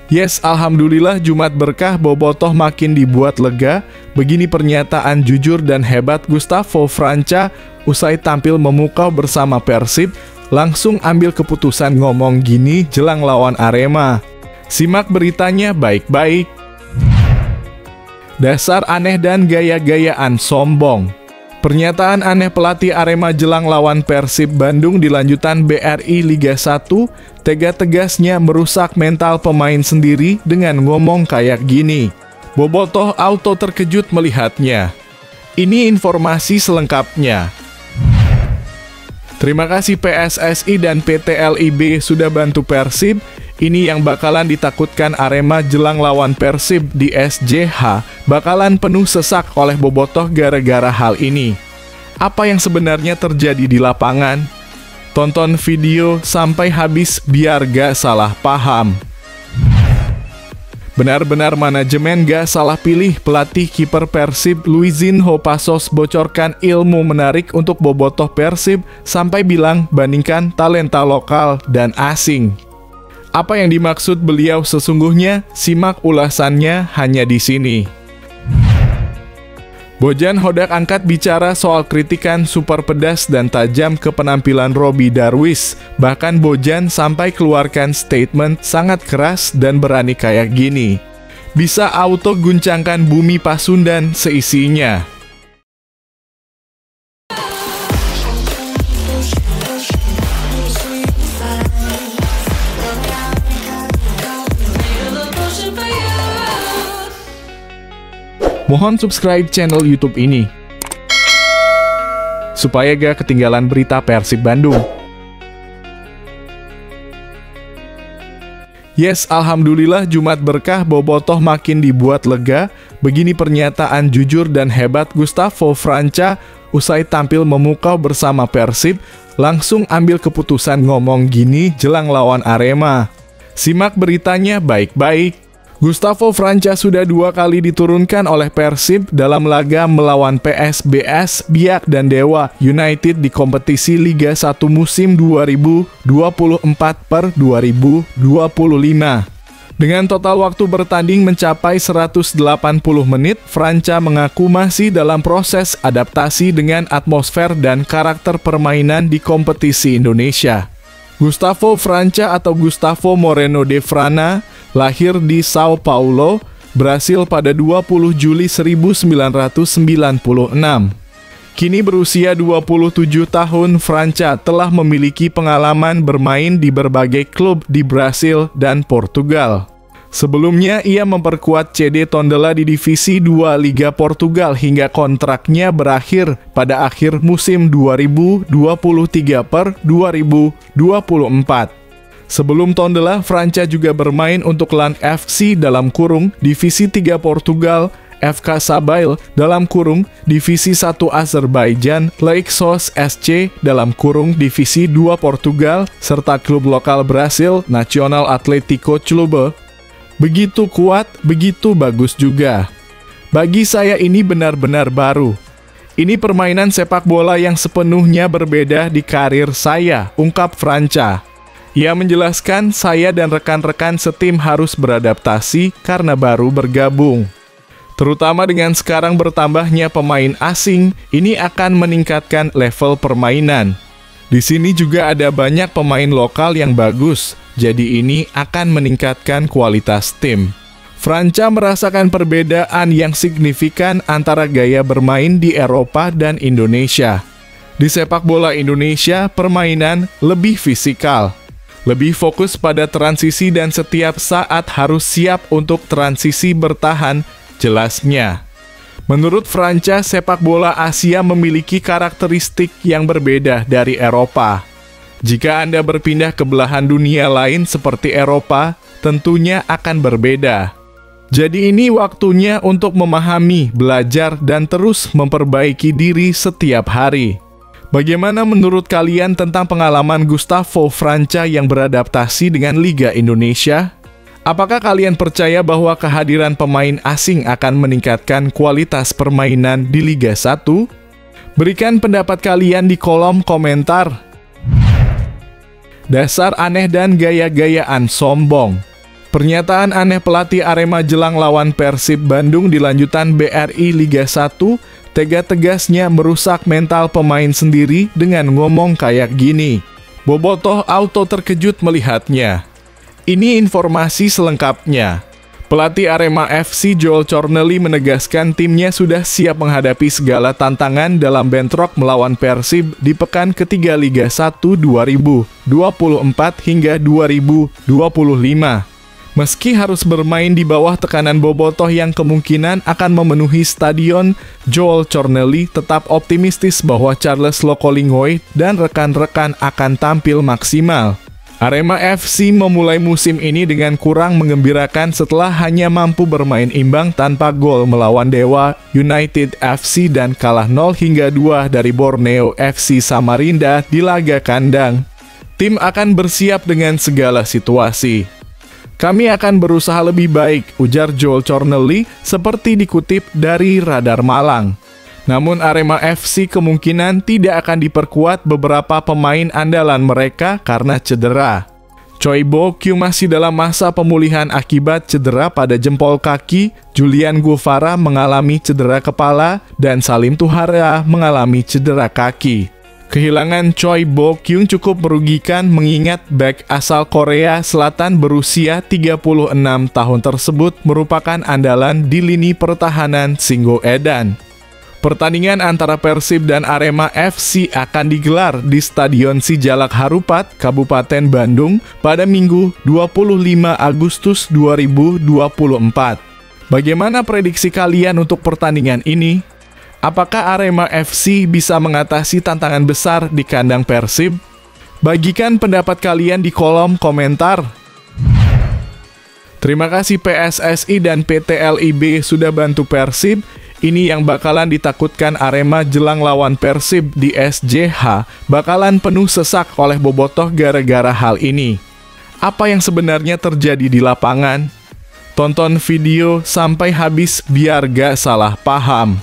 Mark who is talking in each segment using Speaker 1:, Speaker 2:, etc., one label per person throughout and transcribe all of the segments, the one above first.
Speaker 1: Yes, alhamdulillah Jumat berkah bobotoh makin dibuat lega. Begini pernyataan jujur dan hebat Gustavo Franca usai tampil memukau bersama Persib, langsung ambil keputusan ngomong gini jelang lawan Arema. Simak beritanya baik-baik. Dasar aneh dan gaya-gayaan sombong. Pernyataan aneh pelatih Arema jelang lawan Persib Bandung di lanjutan BRI Liga 1, tega-tegasnya merusak mental pemain sendiri dengan ngomong kayak gini. Bobotoh auto terkejut melihatnya. Ini informasi selengkapnya. Terima kasih PSSI dan PT LIB sudah bantu Persib. Ini yang bakalan ditakutkan Arema jelang lawan Persib di SJH, bakalan penuh sesak oleh bobotoh gara-gara hal ini. Apa yang sebenarnya terjadi di lapangan? Tonton video sampai habis biar gak salah paham. Benar-benar manajemen gak salah pilih. Pelatih kiper Persib Luizinho Passos bocorkan ilmu menarik untuk bobotoh Persib sampai bilang bandingkan talenta lokal dan asing. Apa yang dimaksud beliau sesungguhnya? Simak ulasannya hanya di sini. Bojan Hodak angkat bicara soal kritikan super pedas dan tajam ke penampilan Robby Darwish. Bahkan Bojan sampai keluarkan statement sangat keras dan berani kayak gini. Bisa auto guncangkan bumi Pasundan seisinya. Mohon subscribe channel YouTube ini supaya gak ketinggalan berita Persib Bandung. Yes, alhamdulillah Jumat berkah bobotoh makin dibuat lega. Begini pernyataan jujur dan hebat Gustavo Franca usai tampil memukau bersama Persib, langsung ambil keputusan ngomong gini jelang lawan Arema. Simak beritanya baik-baik. Gustavo Franca sudah 2 kali diturunkan oleh Persib dalam laga melawan PSBS Biak dan Dewa United di kompetisi Liga 1 musim 2024/2025. Dengan total waktu bertanding mencapai 180 menit, Franca mengaku masih dalam proses adaptasi dengan atmosfer dan karakter permainan di kompetisi Indonesia. Gustavo Franca atau Gustavo Moreno de Frana lahir di Sao Paulo, Brasil pada 20 Juli 1996. Kini berusia 27 tahun, Franca telah memiliki pengalaman bermain di berbagai klub di Brasil dan Portugal. Sebelumnya, ia memperkuat CD Tondela di Divisi 2 Liga Portugal hingga kontraknya berakhir pada akhir musim 2023/2024. Sebelum Tondela, Franca juga bermain untuk LAN FC dalam kurung Divisi 3 Portugal, FK Sabail dalam kurung Divisi 1 Azerbaijan, Leixos SC dalam kurung Divisi 2 Portugal, serta klub lokal Brasil, Nacional Atlético Clube. Begitu kuat, begitu bagus juga. Bagi saya ini benar-benar baru. Ini permainan sepak bola yang sepenuhnya berbeda di karir saya, ungkap Franca. Ia menjelaskan saya dan rekan-rekan setim harus beradaptasi karena baru bergabung. Terutama dengan sekarang bertambahnya pemain asing, ini akan meningkatkan level permainan. Di sini juga ada banyak pemain lokal yang bagus, jadi ini akan meningkatkan kualitas tim. Franca merasakan perbedaan yang signifikan antara gaya bermain di Eropa dan Indonesia. Di sepak bola Indonesia, permainan lebih fisikal, lebih fokus pada transisi dan setiap saat harus siap untuk transisi bertahan, jelasnya. Menurut Franca, sepak bola Asia memiliki karakteristik yang berbeda dari Eropa. Jika Anda berpindah ke belahan dunia lain seperti Eropa, tentunya akan berbeda. Jadi ini waktunya untuk memahami, belajar, dan terus memperbaiki diri setiap hari. Bagaimana menurut kalian tentang pengalaman Gustavo Franca yang beradaptasi dengan Liga Indonesia? Apakah kalian percaya bahwa kehadiran pemain asing akan meningkatkan kualitas permainan di Liga 1? Berikan pendapat kalian di kolom komentar. Dasar aneh dan gaya-gayaan sombong. Pernyataan aneh pelatih Arema jelang lawan Persib Bandung di lanjutan BRI Liga 1, tega-tegasnya merusak mental pemain sendiri dengan ngomong kayak gini. Bobotoh auto terkejut melihatnya. Ini informasi selengkapnya. Pelatih Arema FC Joel Corneli menegaskan timnya sudah siap menghadapi segala tantangan dalam bentrok melawan Persib di pekan ketiga Liga 1 2024 hingga 2025. Meski harus bermain di bawah tekanan bobotoh yang kemungkinan akan memenuhi stadion, Joel Corneli tetap optimistis bahwa Charles Lokolingoy dan rekan-rekan akan tampil maksimal. Arema FC memulai musim ini dengan kurang menggembirakan setelah hanya mampu bermain imbang tanpa gol melawan Dewa United FC dan kalah 0-2 dari Borneo FC Samarinda di laga kandang. Tim akan bersiap dengan segala situasi. Kami akan berusaha lebih baik, ujar Joel Corneli seperti dikutip dari Radar Malang. Namun Arema FC kemungkinan tidak akan diperkuat beberapa pemain andalan mereka karena cedera. Choi Bo-kyu masih dalam masa pemulihan akibat cedera pada jempol kaki, Julian Guvara mengalami cedera kepala, dan Salim Tuhara mengalami cedera kaki. Kehilangan Choi Bo-kyung cukup merugikan mengingat bek asal Korea Selatan berusia 36 tahun tersebut merupakan andalan di lini pertahanan Singoedan. Pertandingan antara Persib dan Arema FC akan digelar di Stadion Sijalak Harupat, Kabupaten Bandung pada Minggu 25 Agustus 2024. Bagaimana prediksi kalian untuk pertandingan ini? Apakah Arema FC bisa mengatasi tantangan besar di kandang Persib? Bagikan pendapat kalian di kolom komentar. Terima kasih PSSI dan PT LIB sudah bantu Persib. Ini yang bakalan ditakutkan Arema jelang lawan Persib di SJH bakalan penuh sesak oleh bobotoh gara-gara hal ini. Apa yang sebenarnya terjadi di lapangan? Tonton video sampai habis biar gak salah paham.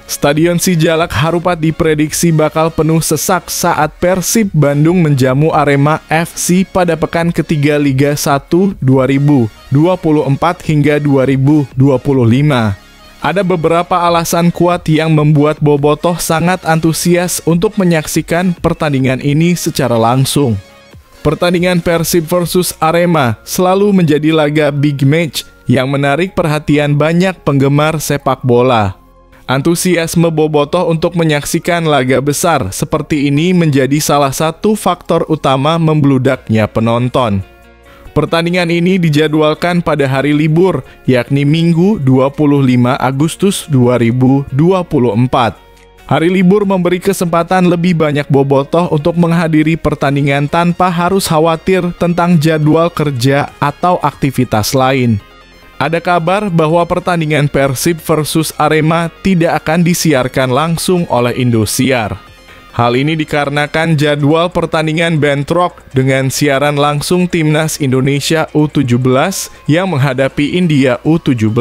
Speaker 1: Stadion Sijalak Harupat diprediksi bakal penuh sesak saat Persib Bandung menjamu Arema FC pada pekan ketiga Liga 1 2024 hingga 2025. Ada beberapa alasan kuat yang membuat bobotoh sangat antusias untuk menyaksikan pertandingan ini secara langsung. Pertandingan Persib versus Arema selalu menjadi laga big match yang menarik perhatian banyak penggemar sepak bola. Antusiasme bobotoh untuk menyaksikan laga besar seperti ini menjadi salah satu faktor utama membludaknya penonton. Pertandingan ini dijadwalkan pada hari libur, yakni Minggu 25 Agustus 2024. Hari libur memberi kesempatan lebih banyak bobotoh untuk menghadiri pertandingan tanpa harus khawatir tentang jadwal kerja atau aktivitas lain. Ada kabar bahwa pertandingan Persib versus Arema tidak akan disiarkan langsung oleh Indosiar. Hal ini dikarenakan jadwal pertandingan bentrok dengan siaran langsung Timnas Indonesia U17 yang menghadapi India U17.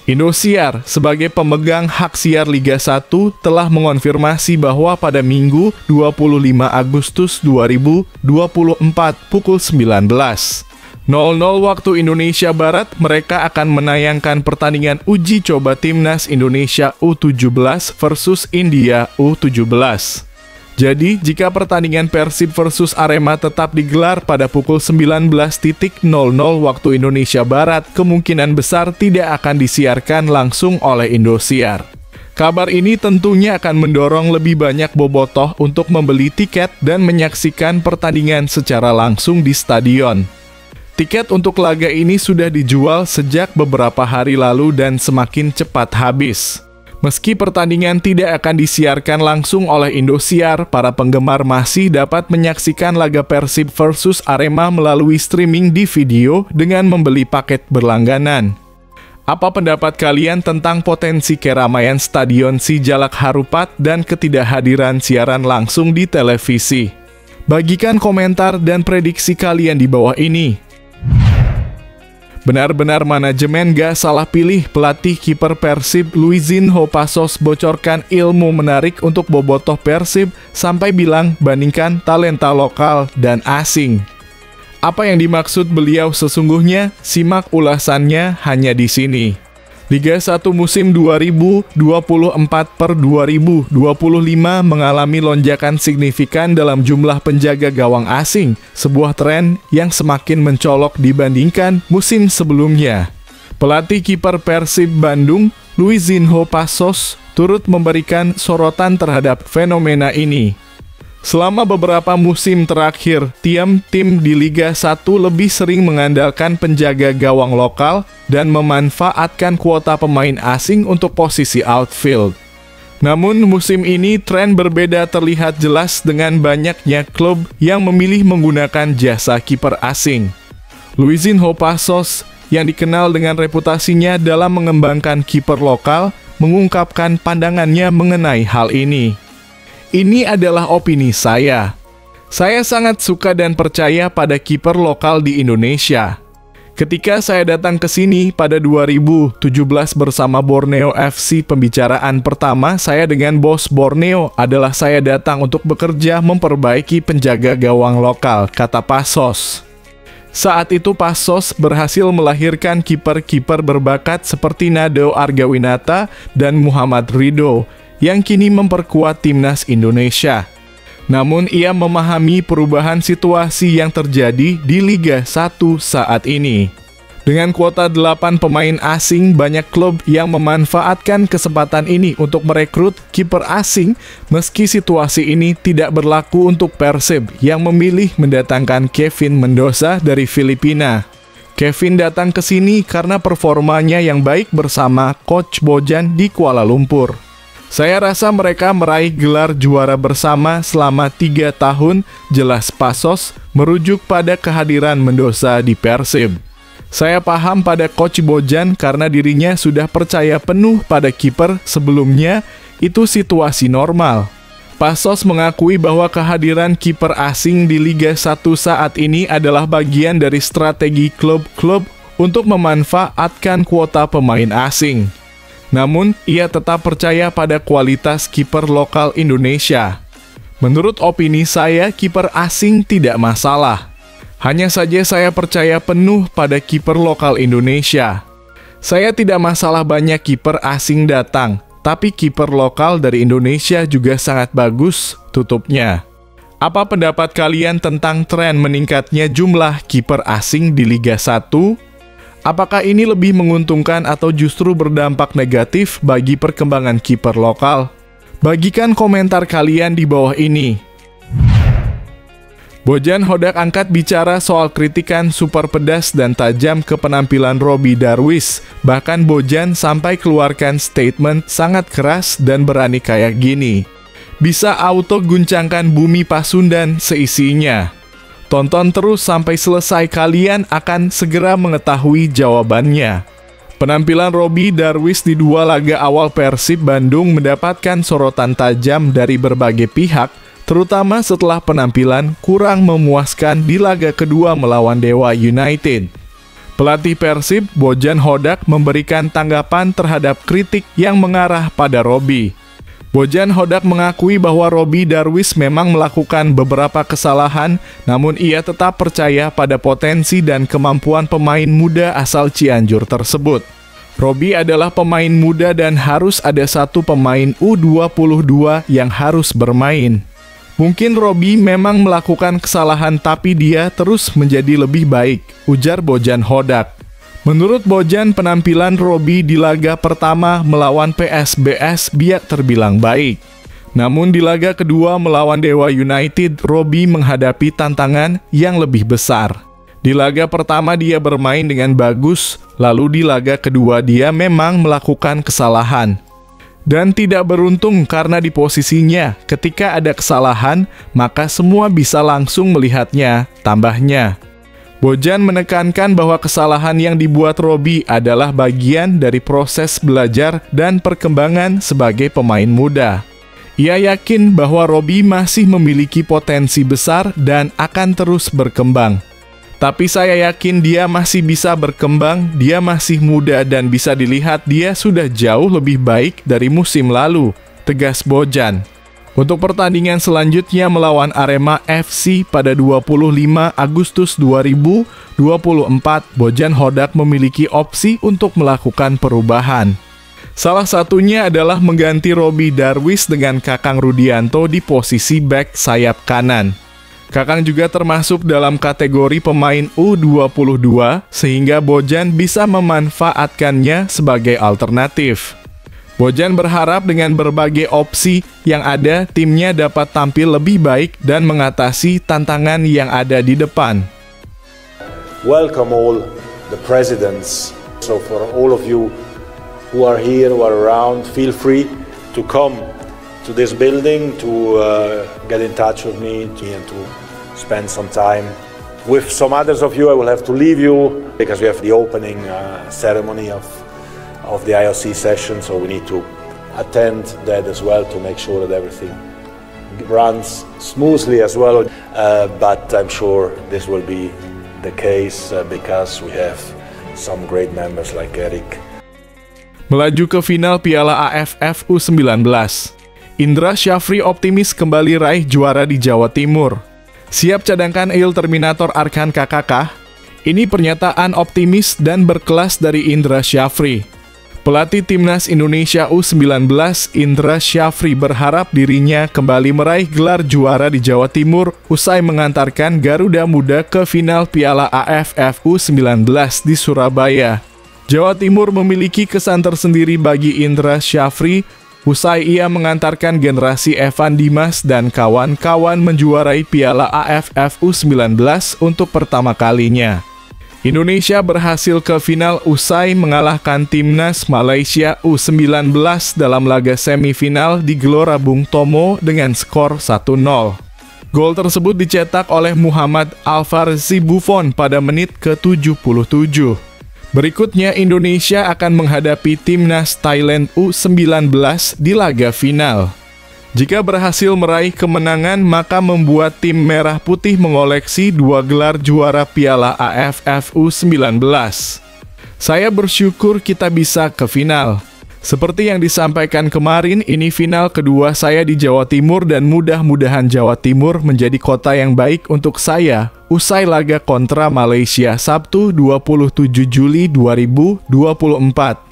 Speaker 1: Indosiar sebagai pemegang hak siar Liga 1 telah mengonfirmasi bahwa pada Minggu 25 Agustus 2024 pukul 19.00 waktu Indonesia Barat, mereka akan menayangkan pertandingan uji coba Timnas Indonesia U17 versus India U17. Jadi, jika pertandingan Persib versus Arema tetap digelar pada pukul 19.00 waktu Indonesia Barat, kemungkinan besar tidak akan disiarkan langsung oleh Indosiar. Kabar ini tentunya akan mendorong lebih banyak bobotoh untuk membeli tiket dan menyaksikan pertandingan secara langsung di stadion. Tiket untuk laga ini sudah dijual sejak beberapa hari lalu dan semakin cepat habis. Meski pertandingan tidak akan disiarkan langsung oleh Indosiar, para penggemar masih dapat menyaksikan laga Persib versus Arema melalui streaming di video dengan membeli paket berlangganan. Apa pendapat kalian tentang potensi keramaian Stadion Sijalak Harupat dan ketidakhadiran siaran langsung di televisi? Bagikan komentar dan prediksi kalian di bawah ini. Benar-benar manajemen gak salah pilih pelatih kiper Persib Luizinho Passos bocorkan ilmu menarik untuk bobotoh Persib sampai bilang bandingkan talenta lokal dan asing. Apa yang dimaksud beliau sesungguhnya? Simak ulasannya hanya di sini. Liga 1 musim 2024/2025 mengalami lonjakan signifikan dalam jumlah penjaga gawang asing, sebuah tren yang semakin mencolok dibandingkan musim sebelumnya. Pelatih kiper Persib Bandung, Luizinho Passos, turut memberikan sorotan terhadap fenomena ini. Selama beberapa musim terakhir, tim di Liga 1 lebih sering mengandalkan penjaga gawang lokal dan memanfaatkan kuota pemain asing untuk posisi outfield. Namun musim ini tren berbeda terlihat jelas dengan banyaknya klub yang memilih menggunakan jasa kiper asing. Luizinho Passos yang dikenal dengan reputasinya dalam mengembangkan kiper lokal mengungkapkan pandangannya mengenai hal ini. Ini adalah opini saya. Saya sangat suka dan percaya pada kiper lokal di Indonesia. Ketika saya datang ke sini pada 2017 bersama Borneo FC, pembicaraan pertama saya dengan bos Borneo adalah saya datang untuk bekerja memperbaiki penjaga gawang lokal, kata Passos. Saat itu Passos berhasil melahirkan kiper-kiper berbakat seperti Nado Argawinata dan Muhammad Ridho, yang kini memperkuat timnas Indonesia. Namun ia memahami perubahan situasi yang terjadi di Liga 1 saat ini. Dengan kuota 8 pemain asing, banyak klub yang memanfaatkan kesempatan ini untuk merekrut kiper asing, meski situasi ini tidak berlaku untuk Persib yang memilih mendatangkan Kevin Mendoza dari Filipina. Kevin datang ke sini karena performanya yang baik bersama Coach Bojan di Kuala Lumpur. Saya rasa mereka meraih gelar juara bersama selama 3 tahun, jelas Passos merujuk pada kehadiran Mendoza di Persib. Saya paham pada Coach Bojan karena dirinya sudah percaya penuh pada kiper sebelumnya, itu situasi normal. Passos mengakui bahwa kehadiran kiper asing di Liga 1 saat ini adalah bagian dari strategi klub-klub untuk memanfaatkan kuota pemain asing. Namun, ia tetap percaya pada kualitas kiper lokal Indonesia. Menurut opini saya, kiper asing tidak masalah. Hanya saja saya percaya penuh pada kiper lokal Indonesia. Saya tidak masalah banyak kiper asing datang, tapi kiper lokal dari Indonesia juga sangat bagus, tutupnya. Apa pendapat kalian tentang tren meningkatnya jumlah kiper asing di Liga 1? Apakah ini lebih menguntungkan atau justru berdampak negatif bagi perkembangan kiper lokal? Bagikan komentar kalian di bawah ini. Bojan Hodak angkat bicara soal kritikan super pedas dan tajam ke penampilan Robby Darwish. Bahkan Bojan sampai keluarkan statement sangat keras dan berani kayak gini. Bisa auto guncangkan bumi Pasundan seisinya. Tonton terus sampai selesai, kalian akan segera mengetahui jawabannya. Penampilan Robby Darwish di 2 laga awal Persib Bandung mendapatkan sorotan tajam dari berbagai pihak, terutama setelah penampilan kurang memuaskan di laga kedua melawan Dewa United. Pelatih Persib, Bojan Hodak, memberikan tanggapan terhadap kritik yang mengarah pada Robby. Bojan Hodak mengakui bahwa Robby Darwish memang melakukan beberapa kesalahan, namun ia tetap percaya pada potensi dan kemampuan pemain muda asal Cianjur tersebut. Robby adalah pemain muda dan harus ada satu pemain U22 yang harus bermain. Mungkin Robby memang melakukan kesalahan tapi dia terus menjadi lebih baik, ujar Bojan Hodak. Menurut Bojan, penampilan Robby di laga pertama melawan PSBS biak terbilang baik. Namun di laga kedua melawan Dewa United, Robby menghadapi tantangan yang lebih besar. Di laga pertama dia bermain dengan bagus, lalu di laga kedua dia memang melakukan kesalahan. Dan tidak beruntung karena di posisinya, ketika ada kesalahan, maka semua bisa langsung melihatnya, tambahnya. Bojan menekankan bahwa kesalahan yang dibuat Robby adalah bagian dari proses belajar dan perkembangan sebagai pemain muda. Ia yakin bahwa Robby masih memiliki potensi besar dan akan terus berkembang. Tapi saya yakin dia masih bisa berkembang, dia masih muda dan bisa dilihat dia sudah jauh lebih baik dari musim lalu, tegas Bojan. Untuk pertandingan selanjutnya melawan Arema FC pada 25 Agustus 2024, Bojan Hodak memiliki opsi untuk melakukan perubahan. Salah satunya adalah mengganti Robby Darwish dengan Kakang Rudianto di posisi bek sayap kanan. Kakang juga termasuk dalam kategori pemain U22, sehingga Bojan bisa memanfaatkannya sebagai alternatif. Bojan berharap dengan berbagai opsi yang ada, timnya dapat tampil lebih baik dan mengatasi tantangan yang ada di depan.
Speaker 2: Welcome all the presidents. So for all of you who are here, who are around, feel free to come to this building, to get in touch with me and to spend some time. With some others of you, I will have to leave you because we have the opening ceremony of the IOC session, so we need to attend that as well to make sure that everything runs smoothly as well. But I'm sure this will be the case because we have some great members like Eric.
Speaker 1: Melaju ke final Piala AFF U19, Indra Syafri optimis kembali raih juara di Jawa Timur. Siap cadangkan Il Terminator Arkan Kakakah? Ini pernyataan optimis dan berkelas dari Indra Syafri. Pelatih Timnas Indonesia U19 Indra Syafri berharap dirinya kembali meraih gelar juara di Jawa Timur usai mengantarkan Garuda Muda ke final Piala AFF U19 di Surabaya. Jawa Timur memiliki kesan tersendiri bagi Indra Syafri usai ia mengantarkan generasi Evan Dimas dan kawan-kawan menjuarai Piala AFF U19 untuk pertama kalinya. Indonesia berhasil ke final usai mengalahkan Timnas Malaysia U19 dalam laga semifinal di Gelora Bung Tomo dengan skor 1-0. Gol tersebut dicetak oleh Muhammad Alfarzi Buffon pada menit ke-77. Berikutnya Indonesia akan menghadapi Timnas Thailand U19 di laga final. Jika berhasil meraih kemenangan, maka membuat tim Merah Putih mengoleksi 2 gelar juara Piala AFF U19. Saya bersyukur kita bisa ke final. Seperti yang disampaikan kemarin, ini final kedua saya di Jawa Timur dan mudah-mudahan Jawa Timur menjadi kota yang baik untuk saya. Usai laga kontra Malaysia Sabtu 27 Juli 2024.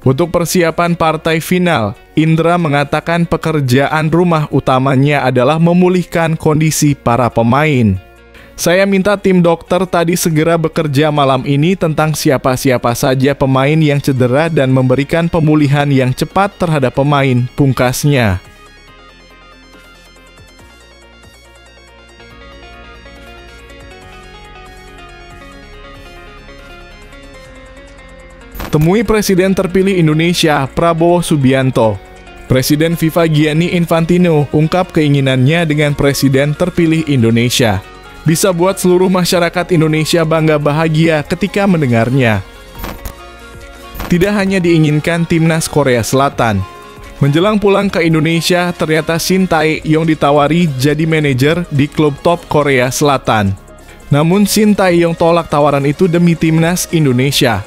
Speaker 1: Untuk persiapan partai final, Indra mengatakan pekerjaan rumah utamanya adalah memulihkan kondisi para pemain. Saya minta tim dokter tadi segera bekerja malam ini tentang siapa-siapa saja pemain yang cedera dan memberikan pemulihan yang cepat terhadap pemain, pungkasnya. Temui Presiden terpilih Indonesia, Prabowo Subianto. Presiden FIFA Gianni Infantino ungkap keinginannya dengan Presiden terpilih Indonesia. Bisa buat seluruh masyarakat Indonesia bangga bahagia ketika mendengarnya. Tidak hanya diinginkan Timnas Korea Selatan. Menjelang pulang ke Indonesia, ternyata Shin Tae-yong ditawari jadi manajer di klub top Korea Selatan. Namun Shin Tae-yong tolak tawaran itu demi Timnas Indonesia.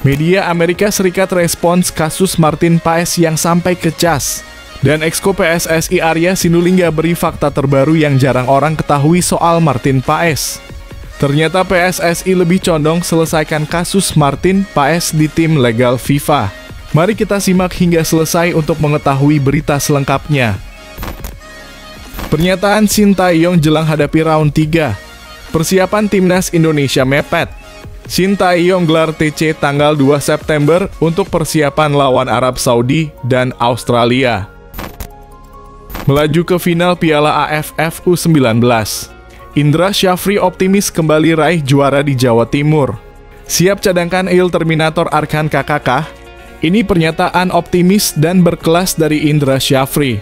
Speaker 1: Media Amerika Serikat respons kasus Martin Paes yang sampai ke CAS. Dan Exco PSSI Arya Sinulinga beri fakta terbaru yang jarang orang ketahui soal Martin Paes. Ternyata PSSI lebih condong selesaikan kasus Martin Paes di tim legal FIFA. Mari kita simak hingga selesai untuk mengetahui berita selengkapnya. Pernyataan Shin Tae-yong jelang hadapi round 3. Persiapan Timnas Indonesia mepet. Shin Tae-yong gelar TC tanggal 2 September untuk persiapan lawan Arab Saudi dan Australia. Melaju ke final Piala AFF U19. Indra Syafri optimis kembali raih juara di Jawa Timur. Siap cadangkan Il Terminator Arkan Kakakah? Ini pernyataan optimis dan berkelas dari Indra Syafri.